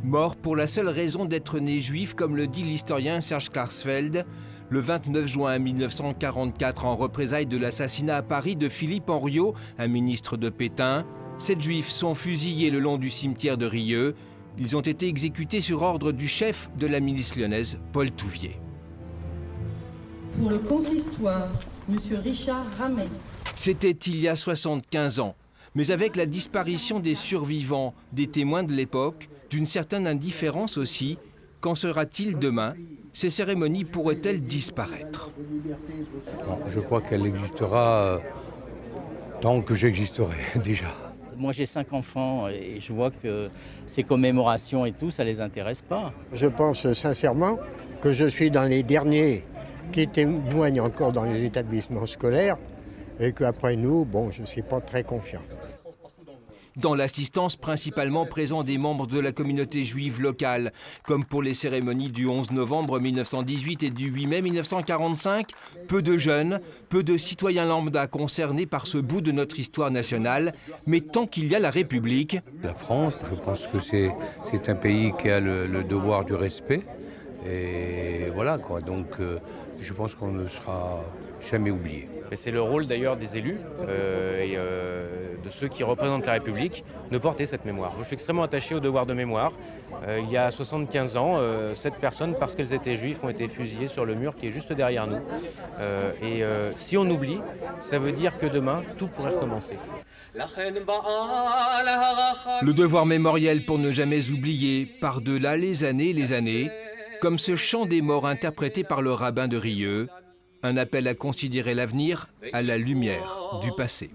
Mort pour la seule raison d'être né juif, comme le dit l'historien Serge Klarsfeld, le 29 juin 1944, en représailles de l'assassinat à Paris de Philippe Henriot, un ministre de Pétain, 7 juifs sont fusillés le long du cimetière de Rieux. Ils ont été exécutés sur ordre du chef de la milice lyonnaise, Paul Touvier. Pour le consistoire, M. Richard Ramet. C'était il y a 75 ans. Mais avec la disparition des survivants, des témoins de l'époque, d'une certaine indifférence aussi, qu'en sera-t-il demain? Ces cérémonies pourraient-elles disparaître? Non, je crois qu'elle existera tant que j'existerai déjà. Moi j'ai 5 enfants et je vois que ces commémorations et tout, ça les intéresse pas. Je pense sincèrement que je suis dans les derniers qui témoignent encore dans les établissements scolaires et qu'après nous, bon, je ne suis pas très confiant. Dans l'assistance principalement présent des membres de la communauté juive locale, comme pour les cérémonies du 11 novembre 1918 et du 8 mai 1945, peu de jeunes, peu de citoyens lambda concernés par ce bout de notre histoire nationale, mais tant qu'il y a la République... La France, je pense que c'est un pays qui a le devoir du respect, et voilà quoi, donc je pense qu'on ne sera jamais oublié. C'est le rôle d'ailleurs des élus et de ceux qui représentent la République de porter cette mémoire. Je suis extrêmement attaché au devoir de mémoire. Il y a 75 ans, 7 personnes, parce qu'elles étaient juives, ont été fusillées sur le mur qui est juste derrière nous. Si on oublie, ça veut dire que demain, tout pourrait recommencer. Le devoir mémoriel pour ne jamais oublier, par-delà les années, comme ce chant des morts interprété par le rabbin de Rieux, un appel à considérer l'avenir à la lumière du passé.